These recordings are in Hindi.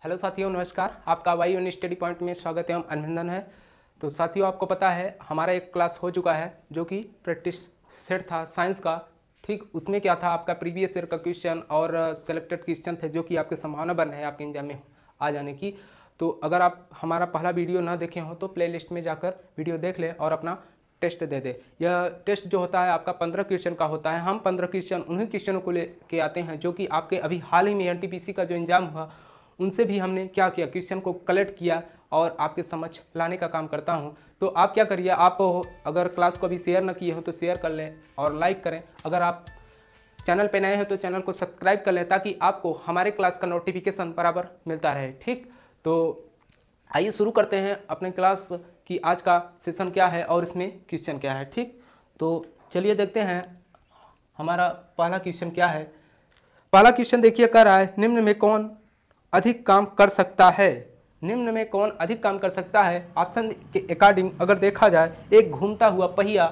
हेलो साथियों, नमस्कार। आपका वाई वन स्टडी पॉइंट में स्वागत एवं अभिनंदन है। तो साथियों, आपको पता है हमारा एक क्लास हो चुका है जो कि प्रैक्टिस सेट था साइंस का। ठीक, उसमें क्या था, आपका प्रीवियस ईयर का क्वेश्चन और सेलेक्टेड क्वेश्चन थे जो कि आपके संभावना बन रहे हैं आपके एग्जाम में आ जाने की। तो अगर आप हमारा पहला वीडियो ना देखे हो तो प्ले लिस्ट में जाकर वीडियो देख लें और अपना टेस्ट दे दे। यह टेस्ट जो होता है आपका 15 क्वेश्चन का होता है। हम 15 क्वेश्चन उन्हीं क्वेश्चनों को लेके आते हैं जो कि आपके अभी हाल ही में एनटीपीसी का जो एग्जाम हुआ उनसे भी हमने क्या किया, क्वेश्चन को कलेक्ट किया और आपके समझ लाने का काम करता हूं। तो आप क्या करिए, आप अगर क्लास को अभी शेयर ना किए हो तो शेयर कर लें और लाइक करें। अगर आप चैनल पे नए हैं तो चैनल को सब्सक्राइब कर लें ताकि आपको हमारे क्लास का नोटिफिकेशन बराबर मिलता रहे। ठीक, तो आइए शुरू करते हैं अपने क्लास की। आज का सेशन क्या है और इसमें क्वेश्चन क्या है। ठीक, तो चलिए देखते हैं हमारा पहला क्वेश्चन क्या है। पहला क्वेश्चन देखिए, कह रहा है निम्न में कौन अधिक काम कर सकता है। निम्न में कौन अधिक काम कर सकता है। ऑप्शन के अकॉर्डिंग अगर देखा जाए, एक घूमता हुआ पहिया,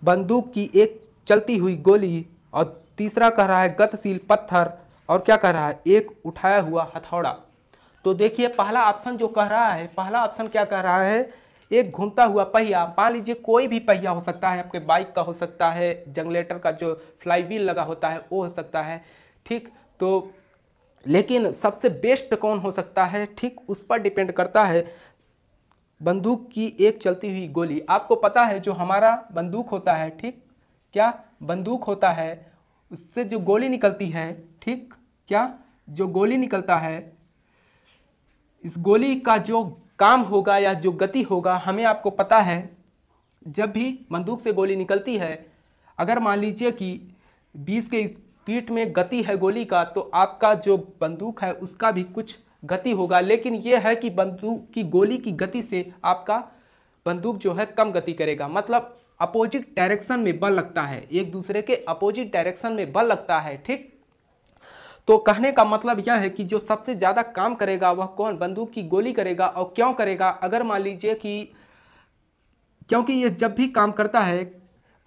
बंदूक की एक चलती हुई गोली, और तीसरा कह रहा है गतिशील पत्थर, और क्या कह रहा है एक उठाया हुआ हथौड़ा। तो देखिए पहला ऑप्शन जो कह रहा है, पहला ऑप्शन क्या कह रहा है, एक घूमता हुआ पहिया। मान लीजिए कोई भी पहिया हो सकता है, आपके बाइक का हो सकता है, जनरेटर का जो फ्लाई व्हील लगा होता है वो हो सकता है। ठीक, तो लेकिन सबसे बेस्ट कौन हो सकता है, ठीक उस पर डिपेंड करता है। बंदूक की एक चलती हुई गोली, आपको पता है जो हमारा बंदूक होता है, ठीक क्या बंदूक होता है, उससे जो गोली निकलती है, ठीक क्या जो गोली निकलता है, इस गोली का जो काम होगा या जो गति होगा, हमें आपको पता है जब भी बंदूक से गोली निकलती है, अगर मान लीजिए कि 20 के स्पीड में गति है गोली का, तो आपका जो बंदूक है उसका भी कुछ गति होगा। लेकिन यह है कि बंदूक की गोली की गति से आपका बंदूक जो है कम गति करेगा, मतलब अपोजिट डायरेक्शन में बल लगता है, एक दूसरे के अपोजिट डायरेक्शन में बल लगता है। ठीक, तो कहने का मतलब यह है कि जो सबसे ज़्यादा काम करेगा वह कौन, बंदूक की गोली करेगा। और क्यों करेगा, अगर मान लीजिए कि क्योंकि ये जब भी काम करता है,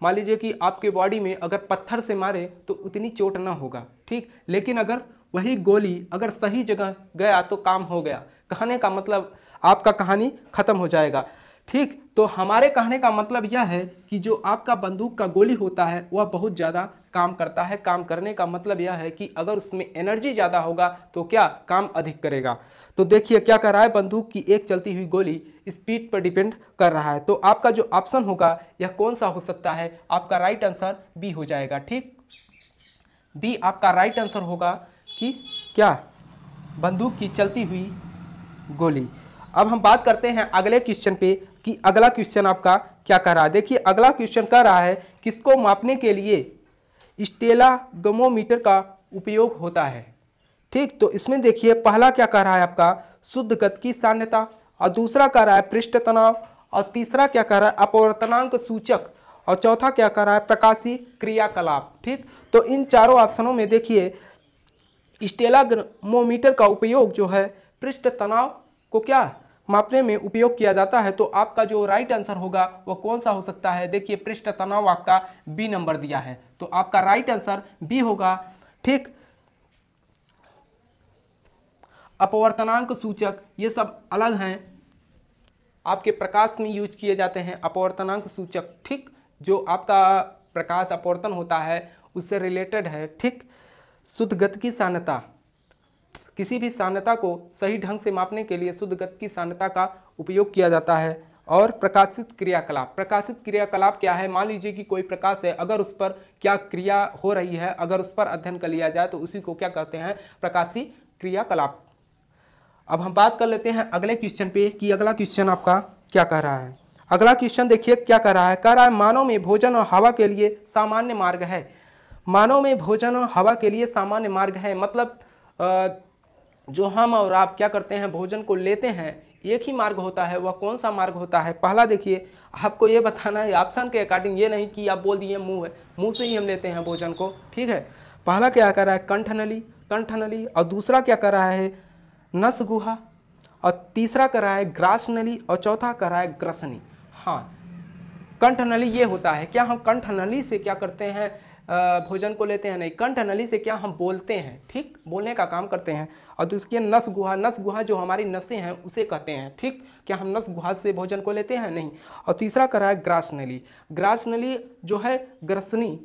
मान लीजिए कि आपके बॉडी में अगर पत्थर से मारे तो उतनी चोट ना होगा, ठीक, लेकिन अगर वही गोली अगर सही जगह गया तो काम हो गया। कहने का मतलब आपका कहानी ख़त्म हो जाएगा। ठीक, तो हमारे कहने का मतलब यह है कि जो आपका बंदूक का गोली होता है वह बहुत ज़्यादा काम करता है। काम करने का मतलब यह है कि अगर उसमें एनर्जी ज़्यादा होगा तो क्या काम अधिक करेगा। तो देखिए क्या कर रहा है, बंदूक की एक चलती हुई गोली स्पीड पर डिपेंड कर रहा है। तो आपका जो ऑप्शन होगा यह कौन सा हो सकता है, आपका राइट आंसर बी हो जाएगा। ठीक, बी आपका राइट आंसर होगा कि क्या बंदूक की चलती हुई गोली। अब हम बात करते हैं अगले क्वेश्चन पे कि अगला क्वेश्चन आपका क्या कर रहा है। देखिए अगला क्वेश्चन कह रहा है किसको मापने के लिए स्टेलागमोमीटर का उपयोग होता है। ठीक, तो इसमें देखिए पहला क्या कह रहा है आपका शुद्ध गतिकी साम्यता, और दूसरा कह रहा है पृष्ठ तनाव, और तीसरा क्या कह रहा है अपवर्तनांक सूचक, और चौथा क्या कह रहा है प्रकाशीय क्रियाकलाप। ठीक, तो इन चारों ऑप्शनों में देखिए स्टेलागमोमीटर का उपयोग जो है पृष्ठ तनाव को क्या मापने में उपयोग किया जाता है। तो आपका जो राइट आंसर होगा वो कौन सा हो सकता है, देखिए पृष्ठ तनाव आपका बी नंबर दिया है, तो आपका राइट आंसर बी होगा। ठीक, अपवर्तनांक सूचक ये सब अलग हैं, आपके प्रकाश में यूज किए जाते हैं अपवर्तनांक सूचक। ठीक, जो आपका प्रकाश अपवर्तन होता है उससे रिलेटेड है। ठीक, शुद्ध गतिकी साम्यता, किसी भी साम्यता को सही ढंग से मापने के लिए शुद्ध गतिकी साम्यता का उपयोग किया जाता है। और प्रकाशित क्रियाकलाप, प्रकाशित क्रियाकलाप क्या है, मान लीजिए कि कोई प्रकाश है, अगर उस पर क्या क्रिया हो रही है, अगर उस पर अध्ययन कर लिया जाए तो उसी को क्या कहते हैं, प्रकाशीय क्रियाकलाप। अब हम बात कर लेते हैं अगले क्वेश्चन पे कि अगला क्वेश्चन आपका क्या कह रहा है। अगला क्वेश्चन देखिए क्या कह रहा है, कह रहा है मानव में भोजन और हवा के लिए सामान्य मार्ग है। मानव में भोजन और हवा के लिए सामान्य मार्ग है, मतलब जो हम और आप क्या करते हैं, भोजन को लेते हैं, एक ही मार्ग होता है। वह कौन सा मार्ग होता है, पहला देखिए आपको ये बताना है ऑप्शन के अकॉर्डिंग, ये नहीं कि आप बोल दिए मुंह है, मुंह से ही हम लेते हैं भोजन को। ठीक है, पहला क्या कर रहा है कंठनली, कंठनली, और दूसरा क्या कर रहा है नस गुहा, और तीसरा कर रहा है ग्रास नली, और चौथा कर रहा है ग्रसनी। हाँ, कंठ नली ये होता है, क्या हम कंठ नली से क्या करते हैं, भोजन को लेते हैं नहीं, कंठनली से क्या हम बोलते हैं, ठीक, बोलने का काम करते हैं। और दूसरी नस गुहा जो हमारी नसें हैं उसे कहते हैं, ठीक, क्या हम नस गुहा से भोजन को लेते हैं नहीं। और तीसरा करा है ग्रास नली। ग्रास नली जो है ग्रसनी,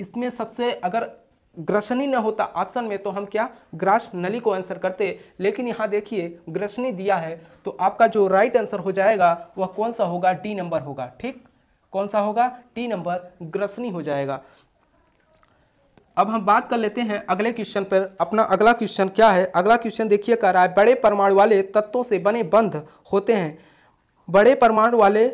इसमें सबसे अगर ग्रसनी न होता ऑप्शन में तो हम क्या ग्रास नली को आंसर करते, लेकिन यहाँ देखिए ग्रसनी दिया है तो आपका जो राइट आंसर हो जाएगा वह कौन सा होगा, डी नंबर होगा, ठीक, कौन सा होगा, डी नंबर ग्रसनी हो जाएगा। अब हम बात कर लेते हैं अगले क्वेश्चन पर। अपना अगला क्वेश्चन क्या है, अगला क्वेश्चन देखिए कह रहा है बड़े परमाणु वाले तत्वों से बने बंध होते हैं। बड़े परमाणु वाले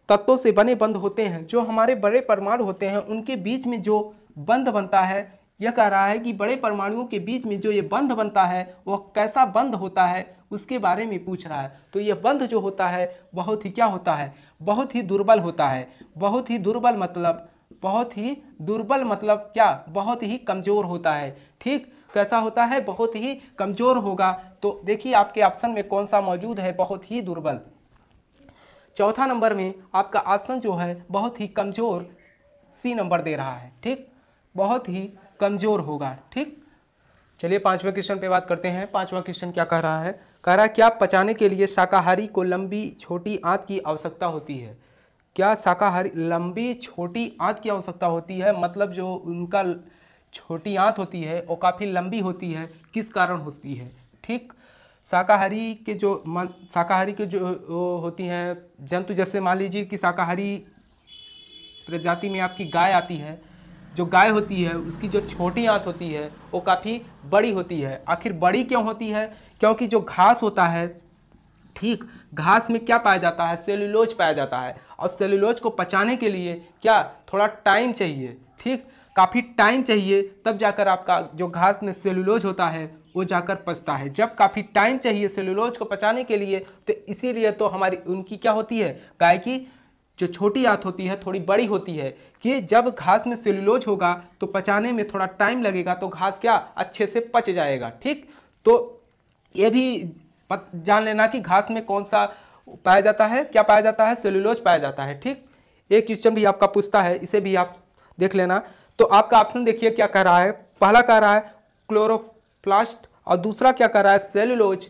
तत्वों से बने बंध होते हैं, जो हमारे बड़े परमाणु होते हैं उनके बीच में जो बंध बनता है, यह कह रहा है कि बड़े परमाणुओं के बीच में जो ये बंध बनता है वह कैसा बंध होता है उसके बारे में पूछ रहा है। तो ये बंध जो होता है बहुत ही क्या होता है, बहुत ही दुर्बल होता है। बहुत ही दुर्बल मतलब, बहुत ही दुर्बल मतलब क्या, बहुत ही कमज़ोर होता है, ठीक, कैसा होता है, बहुत ही कमज़ोर होगा। तो देखिए आपके ऑप्शन में कौन सा मौजूद है, बहुत ही दुर्बल। चौथा नंबर में आपका ऑप्शन जो है बहुत ही कमज़ोर, सी नंबर दे रहा है, ठीक, बहुत ही कमज़ोर होगा, ठीक। चलिए पांचवें क्वेश्चन पे बात करते हैं। पांचवा क्वेश्चन क्या कह रहा है, कह रहा है क्या पचाने के लिए शाकाहारी को लंबी छोटी आंत की आवश्यकता होती है। क्या शाकाहारी लंबी छोटी आंत की आवश्यकता होती है, मतलब जो उनका छोटी आंत होती है वो काफ़ी लंबी होती है, किस कारण होती है, ठीक। शाकाहारी के जो वो होती हैं जंतु, जैसे मान लीजिए कि शाकाहारी प्रजाति में आपकी गाय आती है, जो गाय होती है उसकी जो छोटी आंत होती है वो काफ़ी बड़ी होती है। आखिर बड़ी क्यों होती है, क्योंकि जो घास होता है, ठीक, घास में क्या पाया जाता है, सेल्यूलोज पाया जाता है, और सेल्यूलोज को पचाने के लिए क्या थोड़ा टाइम चाहिए, ठीक, काफ़ी टाइम चाहिए, तब जाकर आपका जो घास में सेल्यूलोज होता है वो जाकर पचता है। जब काफ़ी टाइम चाहिए सेल्यूलोज को पचाने के लिए, तो इसीलिए तो हमारी उनकी क्या होती है, गाय की जो छोटी आंत होती है थोड़ी बड़ी होती है, कि जब घास में सेल्यूलोज होगा तो पचाने में थोड़ा टाइम लगेगा, तो घास क्या अच्छे से पच जाएगा, ठीक। तो ये भी जान लेना कि घास में कौन सा पाया जाता है, क्या पाया जाता है, सेल्यूलोज पाया जाता है, ठीक। एक क्वेश्चन भी आपका पूछता है, इसे भी आप देख लेना। तो आपका ऑप्शन देखिए क्या कह रहा है, पहला कह रहा है क्लोरोप्लास्ट और दूसरा क्या कह रहा है सेल्यूलोज।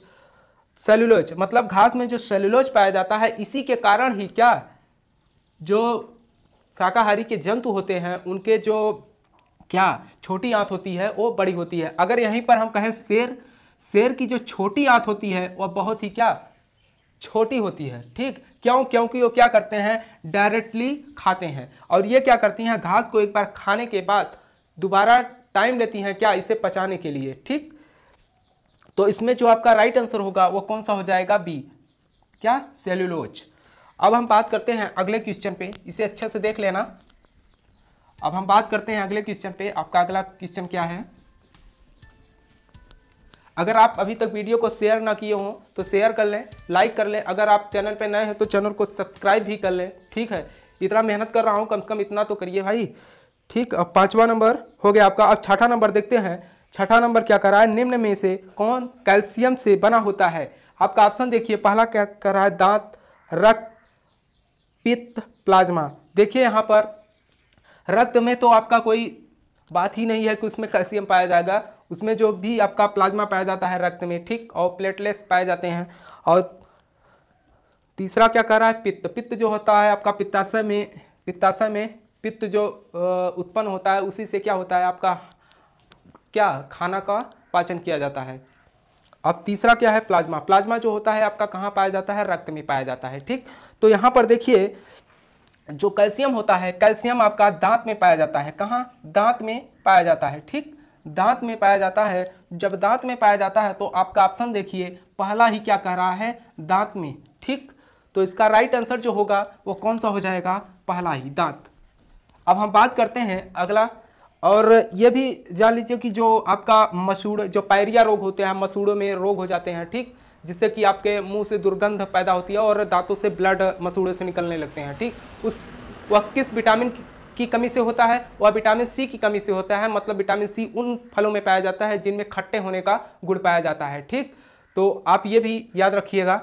सेल्यूलोज मतलब घास में जो सेल्यूलोज पाया जाता है, इसी के कारण ही क्या जो शाकाहारी के जंतु होते हैं उनके जो क्या छोटी आंत होती है वो बड़ी होती है। अगर यहीं पर हम कहें शेर की जो छोटी आंत होती है वह बहुत ही क्या छोटी होती है, ठीक, क्यों, क्योंकि वो क्या करते हैं डायरेक्टली खाते हैं, और ये क्या करती हैं घास को एक बार खाने के बाद दोबारा टाइम लेती हैं क्या इसे पचाने के लिए, ठीक। तो इसमें जो आपका राइट आंसर होगा वो कौन सा हो जाएगा, बी, क्या, सेल्यूलोज। अब हम बात करते हैं अगले क्वेश्चन पे, इसे अच्छे से देख लेना। अब हम बात करते हैं अगले क्वेश्चन पे। आपका अगला क्वेश्चन क्या है, अगर आप अभी तक वीडियो को शेयर ना किए हों तो शेयर कर लें, लाइक कर लें, अगर आप चैनल पे नए हैं तो चैनल को सब्सक्राइब भी कर लें, ठीक है। इतना मेहनत कर रहा हूँ, कम से कम इतना तो करिए भाई, ठीक। अब पांचवा नंबर हो गया आपका। अब छठा नंबर देखते हैं। छठा नंबर क्या कर रहा है, निम्न में से कौन कैल्शियम से बना होता है। आपका ऑप्शन देखिए, पहला क्या कर रहा है, दांत, रक्त, पित्त, प्लाज्मा। देखिए यहाँ पर रक्त में तो आपका कोई बात ही नहीं है कि उसमें कैल्शियम पाया जाएगा, उसमें जो भी आपका प्लाज्मा पाया जाता है रक्त में, ठीक, और प्लेटलेट्स पाए जाते हैं। और तीसरा क्या कर रहा है, पित्त। पित्त जो होता है आपका पित्ताशय में पित्त जो उत्पन्न होता है उसी से क्या होता है आपका क्या खाना का पाचन किया जाता है। अब तीसरा क्या है, प्लाज्मा। प्लाज्मा जो होता है आपका कहाँ पाया जाता है, रक्त में पाया जाता है, ठीक। तो यहाँ पर देखिए जो कैल्शियम होता है, कैल्शियम आपका दांत में पाया जाता है, कहाँ, दांत में पाया जाता है, ठीक, दांत में पाया जाता है। जब दांत में पाया जाता है तो आपका ऑप्शन देखिए पहला ही क्या कह रहा है, दांत में, ठीक। तो इसका राइट आंसर जो होगा वो कौन सा हो जाएगा, पहला ही, दांत। अब हम बात करते हैं अगला, और ये भी जान लीजिए कि जो आपका मसूड़, जो पायरिया रोग होते हैं, मसूड़ों में रोग हो जाते हैं, ठीक, जिससे कि आपके मुंह से दुर्गंध पैदा होती है और दांतों से ब्लड मसूड़ों से निकलने लगते हैं, ठीक। वह किस विटामिन की कमी से होता है, वह विटामिन सी की कमी से होता है। मतलब विटामिन सी उन फलों में पाया जाता है जिनमें खट्टे होने का गुण पाया जाता है, ठीक। तो आप ये भी याद रखिएगा।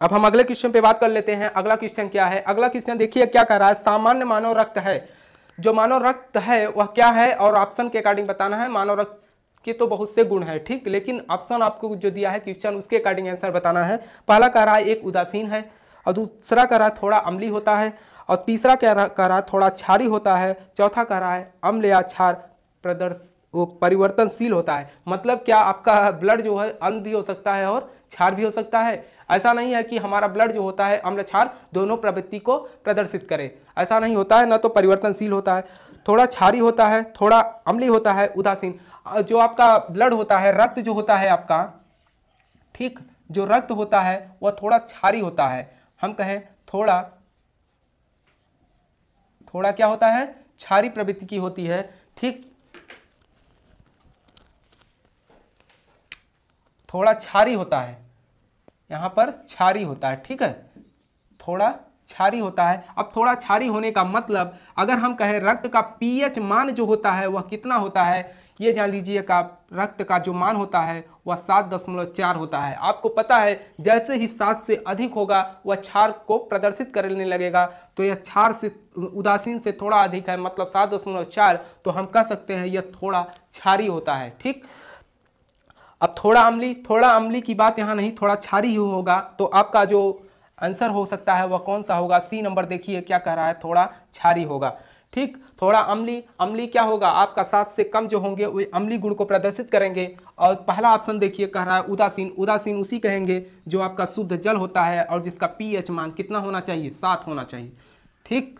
अब हम अगले क्वेश्चन पे बात कर लेते हैं। अगला क्वेश्चन क्या है, अगला क्वेश्चन देखिए क्या कह रहा है, सामान्य मानव रक्त है जो मानव रक्त है वह क्या है, और ऑप्शन के अकॉर्डिंग बताना है। मानव रक्त के तो बहुत से गुण हैं, ठीक, लेकिन ऑप्शन आपको जो दिया है क्वेश्चन उसके अकॉर्डिंग आंसर बताना है। पहला कह रहा है एक उदासीन है, और दूसरा कह रहा है थोड़ा अम्लीय होता है, और तीसरा कह रहा है थोड़ा क्षारी होता है, चौथा कह रहा है अम्ल या क्षार परिवर्तनशील होता है। मतलब क्या आपका ब्लड जो है अम्ल भी हो सकता है और क्षार भी हो सकता है। ऐसा नहीं है कि हमारा ब्लड जो होता है अम्ल क्षार दोनों प्रवृत्ति को प्रदर्शित करे, ऐसा नहीं होता है। न तो परिवर्तनशील होता है, थोड़ा क्षारी होता है, थोड़ा अम्लीय होता है, उदासीन। जो आपका ब्लड होता है, रक्त जो होता है आपका, ठीक, जो रक्त होता है वह थोड़ा क्षारी होता है। हम कहें थोड़ा क्या होता है, क्षारी प्रवृत्ति की होती है, ठीक, थोड़ा क्षारी होता है, यहाँ पर क्षारी होता है, ठीक है, थोड़ा क्षारी होता है। अब थोड़ा क्षारी होने का मतलब अगर हम कहें रक्त का पीएच मान जो होता है वह कितना होता है, ये जान लीजिएगा, रक्त का जो मान होता है वह 7.4 होता है। आपको पता है जैसे ही 7 से अधिक होगा वह क्षार को प्रदर्शित करने लगेगा, तो यह क्षार से उदासीन से थोड़ा अधिक है, मतलब 7.4, तो हम कह सकते हैं यह थोड़ा क्षारी होता है, ठीक। अब थोड़ा अम्ली की बात यहाँ नहीं, थोड़ा क्षारी ही होगा, तो आपका जो आंसर हो सकता है वह कौन सा होगा, सी नंबर। देखिए क्या कह रहा है, थोड़ा क्षारी होगा, ठीक। थोड़ा अम्ली क्या होगा, आपका 7 से कम जो होंगे वे अम्ली गुण को प्रदर्शित करेंगे। और पहला ऑप्शन देखिए कह रहा है उदासीन उसी कहेंगे जो आपका शुद्ध जल होता है और जिसका पीएच मान कितना होना चाहिए, 7 होना चाहिए, ठीक।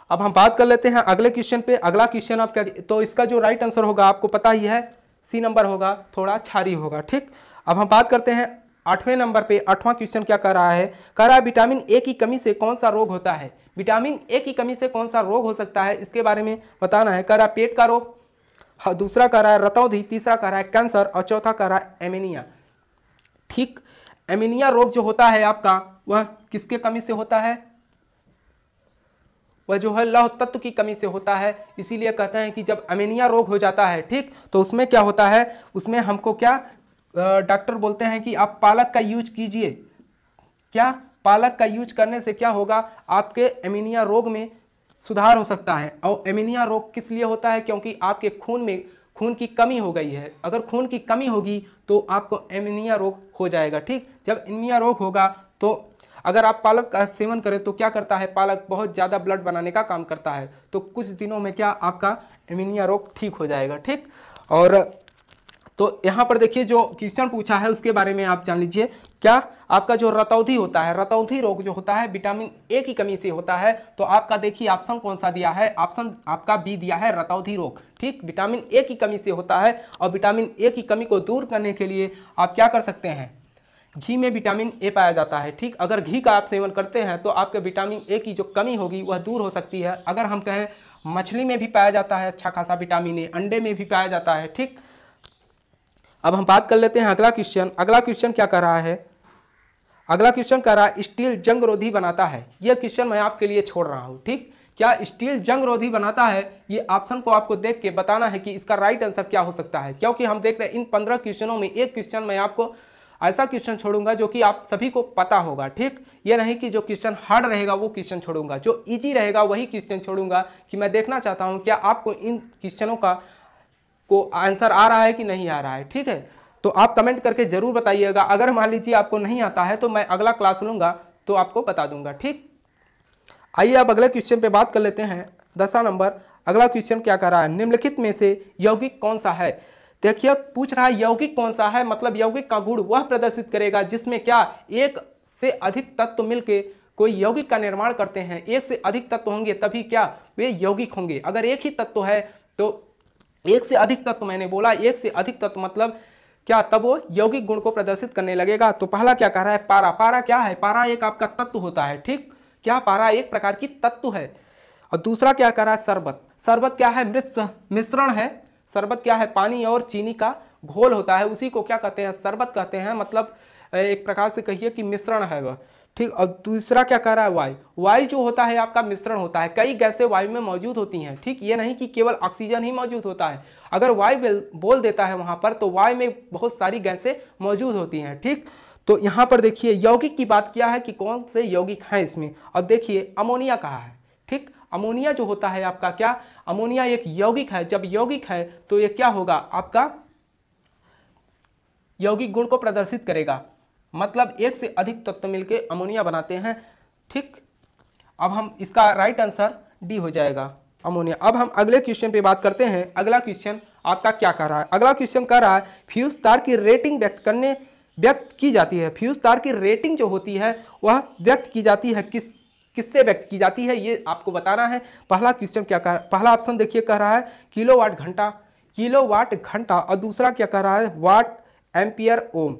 अब हम बात कर लेते हैं अगले क्वेश्चन पे। अगला क्वेश्चन आपका, तो इसका जो राइट आंसर होगा आपको पता ही है, सी नंबर होगा, थोड़ा क्षारी होगा, ठीक। अब हम बात करते हैं 8वें नंबर पे। 8वां क्वेश्चन क्या कर रहा है, कह रहा है विटामिन ए की कमी से कौन सा रोग होता है। विटामिन ए की कमी से कौन सा रोग हो सकता है, इसके बारे में बताना है। कह रहा है पेट का रोग, दूसरा कह रहा है रतौंधी, तीसरा कह रहा है कैंसर, और चौथा कह रहा है एनीमिया, ठीक। एनीमिया रोग जो होता है आपका वह किसके कमी से होता है, वह जो है लौह तत्व की कमी से होता है। इसीलिए कहते हैं कि जब एनीमिया रोग हो जाता है, ठीक, तो उसमें क्या होता है, उसमें हमको क्या डॉक्टर बोलते हैं कि आप पालक का यूज कीजिए। क्या पालक का यूज करने से क्या होगा, आपके एनीमिया रोग में सुधार हो सकता है। और एनीमिया रोग किस लिए होता है, क्योंकि आपके खून में खून की कमी हो गई है। अगर खून की कमी होगी तो आपको एनीमिया रोग हो जाएगा, ठीक। जब एनीमिया रोग होगा तो अगर आप पालक का सेवन करें तो क्या करता है, पालक बहुत ज़्यादा ब्लड बनाने का काम करता है, तो कुछ दिनों में क्या आपका एनीमिया रोग ठीक हो जाएगा, ठीक। और तो यहाँ पर देखिए जो क्वेश्चन पूछा है उसके बारे में आप जान लीजिए। क्या आपका जो रतौंधी होता है, रतौंधी रोग जो होता है विटामिन ए की कमी से होता है। तो आपका देखिए ऑप्शन कौन सा दिया है, ऑप्शन आपका बी दिया है, रतौंधी रोग, ठीक, विटामिन ए की कमी से होता है। और विटामिन ए की कमी को दूर करने के लिए आप क्या कर सकते हैं, घी में विटामिन ए पाया जाता है, ठीक। अगर घी का आप सेवन करते हैं तो आपके विटामिन ए की जो कमी होगी वह दूर हो सकती है। अगर हम कहें मछली में भी पाया जाता है अच्छा खासा विटामिन ए, अंडे में भी पाया जाता है, ठीक। अब हम बात कर लेते हैं अगला क्वेश्चन। अगला क्वेश्चन क्या कर रहा है, अगला क्वेश्चन कह रहा है स्टील जंग रोधी बनाता है। यह क्वेश्चन मैं आपके लिए छोड़ रहा हूँ, ठीक। क्या स्टील जंग रोधी बनाता है, ये ऑप्शन को आपको देख के बताना है कि इसका राइट आंसर क्या हो सकता है। क्योंकि हम देख रहे हैं इन 15 क्वेश्चनों में एक क्वेश्चन मैं आपको ऐसा क्वेश्चन छोड़ूंगा जो कि आप सभी को पता होगा, ठीक। ये नहीं कि जो क्वेश्चन हार्ड रहेगा वो क्वेश्चन छोड़ूंगा, जो ईजी रहेगा वही क्वेश्चन छोड़ूंगा। कि मैं देखना चाहता हूँ क्या आपको इन क्वेश्चनों को आंसर आ रहा है कि नहीं आ रहा है, ठीक है। तो आप कमेंट करके ज़रूर बताइएगा। अगर मान लीजिए आपको नहीं आता है तो मैं अगला क्लास लूँगा तो आपको बता दूंगा, ठीक। आइए अब अगले क्वेश्चन पे बात कर लेते हैं। 10वां नंबर। अगला क्वेश्चन क्या कर रहा है, निम्नलिखित में से यौगिक कौन सा है। देखिए पूछ रहा है यौगिक कौन सा है, मतलब यौगिक का गुण वह प्रदर्शित करेगा जिसमें क्या एक से अधिक तत्व मिलके कोई यौगिक का निर्माण करते हैं। एक से अधिक तत्व होंगे तभी क्या वे यौगिक होंगे। अगर एक ही तत्व है तो एक से अधिक तत्व, मैंने बोला एक से अधिक तत्व मतलब क्या, तब वो यौगिक गुण को प्रदर्शित करने लगेगा। तो पहला क्या कह रहा है, पारा। पारा क्या है, पारा एक आपका तत्व होता है, ठीक। क्या पारा एक प्रकार की तत्व है। और दूसरा क्या कह रहा है, शरबत। शरबत क्या है, मिश्रण है। शरबत क्या है, पानी और चीनी का घोल होता है, उसी को क्या कहते हैं, शरबत कहते हैं। मतलब एक प्रकार से कहिए कि मिश्रण है वह, ठीक। और दूसरा क्या कह रहा है, वायु। वायु जो होता है आपका मिश्रण होता है, कई गैसें वायु में मौजूद होती हैं, ठीक। ये नहीं कि केवल ऑक्सीजन ही मौजूद होता है। अगर वायु बोल देता है वहाँ पर तो वायु में बहुत सारी गैसें मौजूद होती हैं, ठीक। तो यहाँ पर देखिए यौगिक की बात किया है कि कौन से यौगिक हैं इसमें। अब देखिए अमोनिया कहा है, ठीक। अमोनिया जो होता है आपका क्या, अमोनिया एक यौगिक है। जब यौगिक है तो ये क्या होगा, आपका यौगिक गुण को प्रदर्शित करेगा, मतलब एक से अधिक तत्व मिलकर अमोनिया बनाते हैं। ठीक, अब हम इसका राइट आंसर डी हो जाएगा, अमोनिया। अब हम अगले क्वेश्चन पे बात करते हैं। अगला क्वेश्चन आपका क्या कह रहा है, अगला क्वेश्चन कह रहा है फ्यूज तार की रेटिंग व्यक्त की जाती है। फ्यूज तार की रेटिंग जो होती है वह व्यक्त की जाती है किससे व्यक्त की जाती है, ये आपको बताना है। पहला क्वेश्चन क्या कह, पहला ऑप्शन देखिए कह रहा है किलोवाट घंटा, और दूसरा क्या कह रहा है वाट एम्पियर ओम।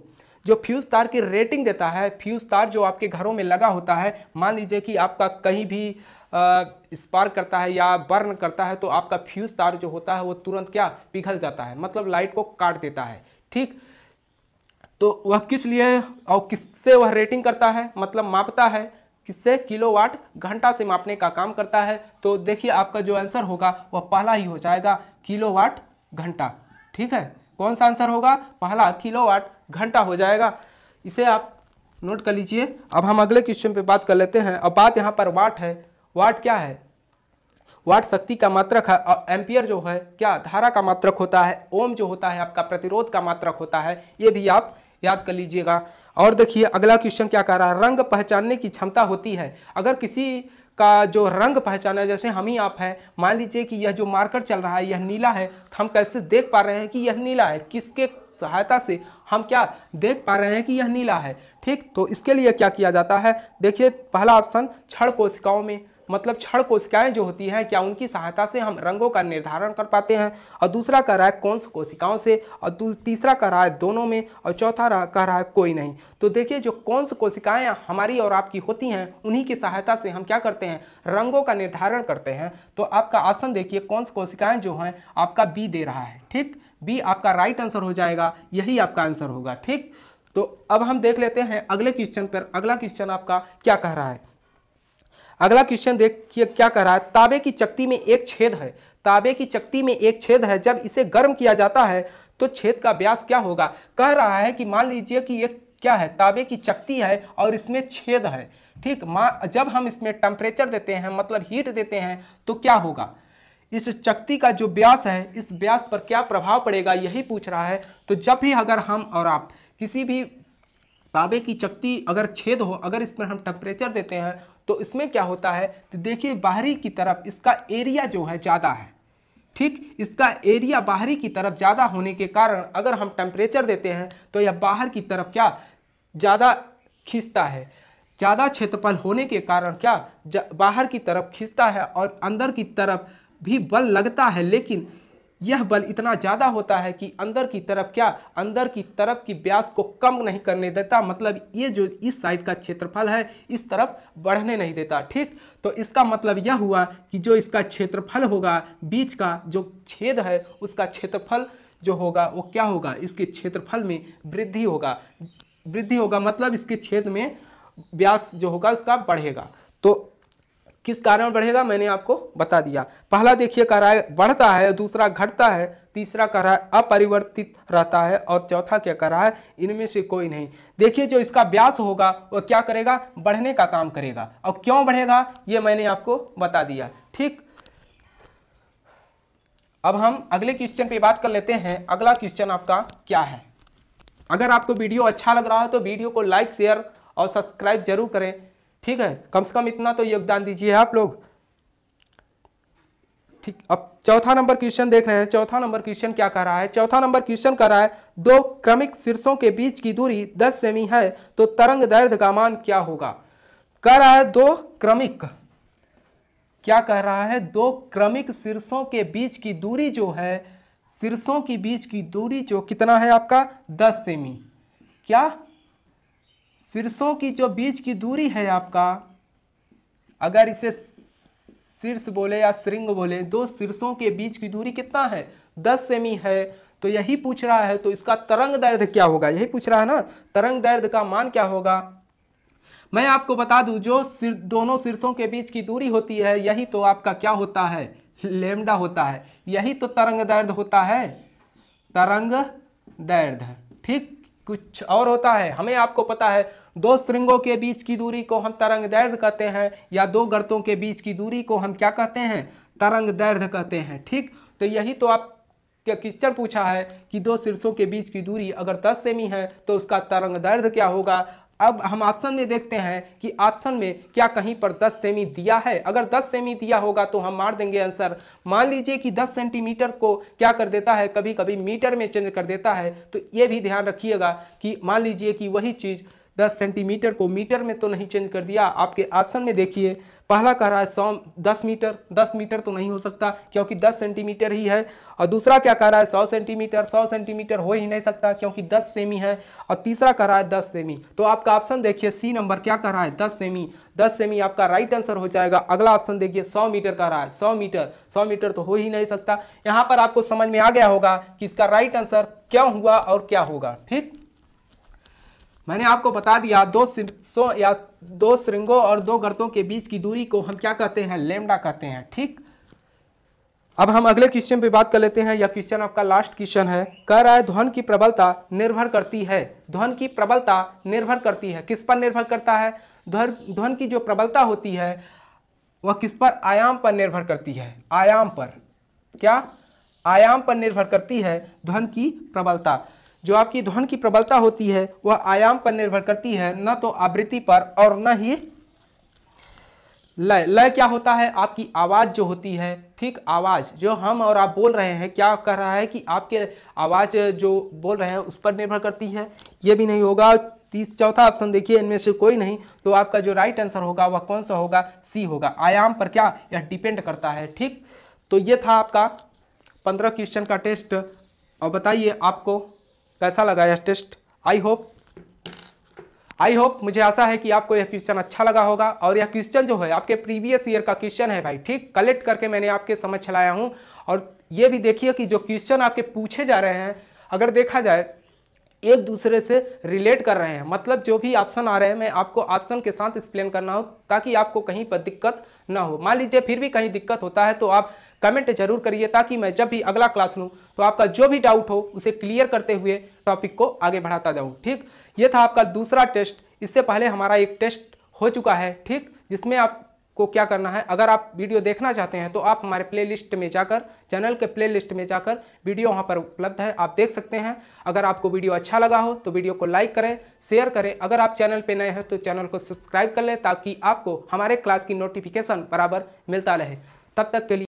जो फ्यूज तार की रेटिंग देता है, फ्यूज तार जो आपके घरों में लगा होता है, मान लीजिए कि आपका कहीं भी स्पार्क करता है या बर्न करता है तो आपका फ्यूज तार जो होता है वो तुरंत क्या पिघल जाता है, मतलब लाइट को काट देता है। ठीक, तो वह किस लिए और किससे वह रेटिंग करता है, मतलब मापता है किससे, किलोवाट घंटा से मापने का काम करता है। तो देखिए आपका जो आंसर होगा वह पहला ही हो जाएगा, किलोवाट घंटा। ठीक है, कौन सा आंसर होगा, पहला किलोवाट घंटा हो जाएगा, इसे आप नोट कर लीजिए। अब हम अगले क्वेश्चन पे बात कर लेते हैं। अब बात यहाँ पर वाट है। वाट क्या है, वाट शक्ति का मात्रक है, और एम्पियर जो है क्या धारा का मात्रक होता है, ओम जो होता है आपका प्रतिरोध का मात्रक होता है, ये भी आप याद कर लीजिएगा। और देखिए अगला क्वेश्चन क्या कह रहा है, रंग पहचानने की क्षमता होती है। अगर किसी का जो रंग पहचाना, जैसे हम ही आप हैं, मान लीजिए कि यह जो मार्कर चल रहा है यह नीला है, तो हम कैसे देख पा रहे हैं कि यह नीला है, किसके सहायता से हम क्या देख पा रहे हैं कि यह नीला है। ठीक, तो इसके लिए क्या किया जाता है, देखिए पहला ऑप्शन क्षण कोशिकाओं में, मतलब क्षण कोशिकाएं जो होती हैं क्या उनकी सहायता से हम रंगों का निर्धारण कर पाते हैं, और दूसरा कह रहा है कोन्स कोशिकाओं से, और तीसरा कह रहा है दोनों में, और चौथा कह रहा है कोई नहीं। तो देखिए जो कोन्स कोशिकाएं हमारी और आपकी होती हैं उन्हीं की सहायता से हम क्या करते हैं, रंगों का निर्धारण करते हैं। तो आपका ऑप्शन देखिए कोन्स कोशिकाएं जो हैं आपका बी दे रहा है। ठीक, बी आपका राइट आंसर हो जाएगा, यही आपका आंसर होगा। ठीक, तो अब हम देख लेते हैं अगले क्वेश्चन पर। अगला क्वेश्चन आपका क्या कह रहा है, अगला क्वेश्चन देखिए क्या कह रहा है, तांबे की चक्ती में एक छेद है। तांबे की चक्ती में एक छेद है, जब इसे गर्म किया जाता है तो छेद का व्यास क्या होगा। कह रहा है कि मान लीजिए कि एक क्या है, तांबे की चक्ती है और इसमें छेद है। ठीक, जब हम इसमें टेम्परेचर देते हैं, मतलब हीट देते हैं, तो क्या होगा, इस चक्ती का जो व्यास है इस व्यास पर क्या प्रभाव पड़ेगा, यही पूछ रहा है। तो जब भी अगर हम और आप किसी भी तांबे की चक्ती अगर छेद हो, अगर इस पर हम टेम्परेचर देते हैं तो इसमें क्या होता है, तो देखिए बाहरी की तरफ इसका एरिया जो है ज़्यादा है। ठीक, इसका एरिया बाहरी की तरफ ज़्यादा होने के कारण अगर हम टेम्परेचर देते हैं तो यह बाहर की तरफ क्या ज़्यादा खींचता है। ज़्यादा क्षेत्रफल होने के कारण क्या बाहर की तरफ खींचता है, और अंदर की तरफ भी बल लगता है, लेकिन यह बल इतना ज़्यादा होता है कि अंदर की तरफ क्या, अंदर की तरफ की व्यास को कम नहीं करने देता, मतलब ये जो इस साइड का क्षेत्रफल है इस तरफ बढ़ने नहीं देता। ठीक, तो इसका मतलब यह हुआ कि जो इसका क्षेत्रफल होगा, बीच का जो छेद है उसका क्षेत्रफल जो होगा वो क्या होगा, इसके क्षेत्रफल में वृद्धि होगा, मतलब इसके छेद में व्यास जो होगा उसका बढ़ेगा। तो किस कारण बढ़ेगा मैंने आपको बता दिया। पहला देखिए कह रहा है बढ़ता है, दूसरा घटता है, तीसरा कह रहा है अपरिवर्तित रहता है, और चौथा क्या कह रहा है इनमें से कोई नहीं। देखिए जो इसका व्यास होगा वह क्या करेगा, बढ़ने का काम करेगा, और क्यों बढ़ेगा ये मैंने आपको बता दिया। ठीक, अब हम अगले क्वेश्चन पे बात कर लेते हैं। अगला क्वेश्चन आपका क्या है, अगर आपको वीडियो अच्छा लग रहा है तो वीडियो को लाइक शेयर और सब्सक्राइब जरूर करें। ठीक है, कम से कम इतना तो योगदान दीजिए आप लोग। ठीक, अब चौथा नंबर क्वेश्चन देख रहे हैं। चौथा नंबर क्वेश्चन क्या कह रहा है, चौथा नंबर क्वेश्चन कह रहा है दो क्रमिक शीर्षों के बीच की दूरी 10 सेमी है तो तरंग दैर्ध्य का मान क्या होगा। कह रहा है दो क्रमिक, क्या कह रहा है, दो क्रमिक शीर्षों के बीच की दूरी जो है, शीर्षों के बीच की दूरी जो कितना है आपका 10 सेमी। क्या शीर्षों की जो बीच की दूरी है आपका, अगर इसे शीर्ष बोले या श्रृंग बोले, दो शीर्षों के बीच की दूरी कितना है 10 सेमी है, तो यही पूछ रहा है। तो इसका तरंग दैर्ध्य क्या होगा, यही पूछ रहा है ना, तरंग दैर्ध्य का मान क्या होगा। मैं आपको बता दूं जो दोनों शीर्षों के बीच की दूरी होती है यही तो आपका क्या होता है, लैम्डा होता है, यही तो तरंग दैर्ध्य होता है, तरंग दैर्ध्य। ठीक, कुछ और होता है। हमें आपको पता है दो सुरंगों के बीच की दूरी को हम तरंग दैर्ध्य कहते हैं, या दो गर्तों के बीच की दूरी को हम क्या कहते हैं, तरंग दैर्ध्य कहते हैं। ठीक, तो यही तो आप क्वेश्चन पूछा है कि दो शीर्षों के बीच की दूरी अगर 10 सेमी है तो उसका तरंग दैर्ध्य क्या होगा। अब हम ऑप्शन में देखते हैं कि ऑप्शन में क्या कहीं पर 10 सेमी दिया है। अगर 10 सेमी दिया होगा तो हम मार देंगे आंसर। मान लीजिए कि 10 सेंटीमीटर को क्या कर देता है, कभी कभी मीटर में चेंज कर देता है, तो ये भी ध्यान रखिएगा कि मान लीजिए कि वही चीज़ 10 सेंटीमीटर को मीटर में तो नहीं चेंज कर दिया। आपके ऑप्शन में देखिए पहला कह रहा है 10 मीटर, 10 मीटर तो नहीं हो सकता क्योंकि 10 सेंटीमीटर ही है। और दूसरा क्या कह रहा है 100 सेंटीमीटर, 100 सेंटीमीटर हो ही नहीं सकता क्योंकि 10 सेमी है। और तीसरा कह रहा है 10 सेमी। तो आपका ऑप्शन देखिए सी नंबर क्या कह रहा है 10 सेमी, 10 सेमी आपका राइट आंसर हो जाएगा। अगला ऑप्शन देखिए 100 मीटर कह रहा है, 100 मीटर, 100 मीटर तो हो ही नहीं सकता। यहाँ पर आपको समझ में आ गया होगा कि इसका राइट आंसर क्या हुआ और क्या होगा। ठीक, मैंने आपको बता दिया दो शीर्षों या दो श्रृंगों और दो गर्तों के बीच की दूरी को हम क्या कहते हैं, लैम्डा कहते हैं। ठीक, अब हम अगले क्वेश्चन पे बात कर लेते हैं। यह क्वेश्चन आपका लास्ट क्वेश्चन है। कह रहा है ध्वनि की प्रबलता निर्भर करती है, ध्वनि की प्रबलता निर्भर करती है, किस पर निर्भर करता है, ध्वनि की जो प्रबलता होती है वह किस पर, आयाम पर निर्भर करती है। आयाम पर, क्या आयाम पर निर्भर करती है ध्वनि की प्रबलता। जो आपकी ध्वनि की प्रबलता होती है वह आयाम पर निर्भर करती है, न तो आवृत्ति पर और न ही लय। लय क्या होता है, आपकी आवाज़ जो होती है। ठीक, आवाज़ जो हम और आप बोल रहे हैं, क्या कर रहा है कि आपके आवाज़ जो बोल रहे हैं उस पर निर्भर करती है, ये भी नहीं होगा। चौथा ऑप्शन देखिए इनमें से कोई नहीं, तो आपका जो राइट आंसर होगा वह कौन सा होगा, सी होगा। आयाम पर क्या यह डिपेंड करता है। ठीक, तो ये था आपका 15 क्वेश्चन का टेस्ट। और बताइए आपको कैसा लगा यह टेस्ट। आई होप मुझे आशा है कि आपको यह क्वेश्चन अच्छा लगा होगा। और यह क्वेश्चन जो है आपके प्रीवियस ईयर का क्वेश्चन है भाई। ठीक, कलेक्ट करके मैंने आपके समझ लाया हूँ। और ये भी देखिए कि जो क्वेश्चन आपके पूछे जा रहे हैं अगर देखा जाए एक दूसरे से रिलेट कर रहे हैं, मतलब जो भी ऑप्शन आ रहे हैं मैं आपको ऑप्शन के साथ एक्सप्लेन करना हो ताकि आपको कहीं पर दिक्कत ना हो। मान लीजिए फिर भी कहीं दिक्कत होता है तो आप कमेंट जरूर करिए ताकि मैं जब भी अगला क्लास लूँ तो आपका जो भी डाउट हो उसे क्लियर करते हुए टॉपिक को आगे बढ़ाता जाऊँ। ठीक, ये था आपका दूसरा टेस्ट। इससे पहले हमारा एक टेस्ट हो चुका है। ठीक, जिसमें आपको क्या करना है, अगर आप वीडियो देखना चाहते हैं तो आप हमारे प्लेलिस्ट में जाकर, चैनल के प्लेलिस्ट में जाकर वीडियो वहां पर उपलब्ध है, आप देख सकते हैं। अगर आपको वीडियो अच्छा लगा हो तो वीडियो को लाइक करें, शेयर करें। अगर आप चैनल पे नए हैं तो चैनल को सब्सक्राइब कर लें ताकि आपको हमारे क्लास की नोटिफिकेशन बराबर मिलता रहे। तब तक के लिए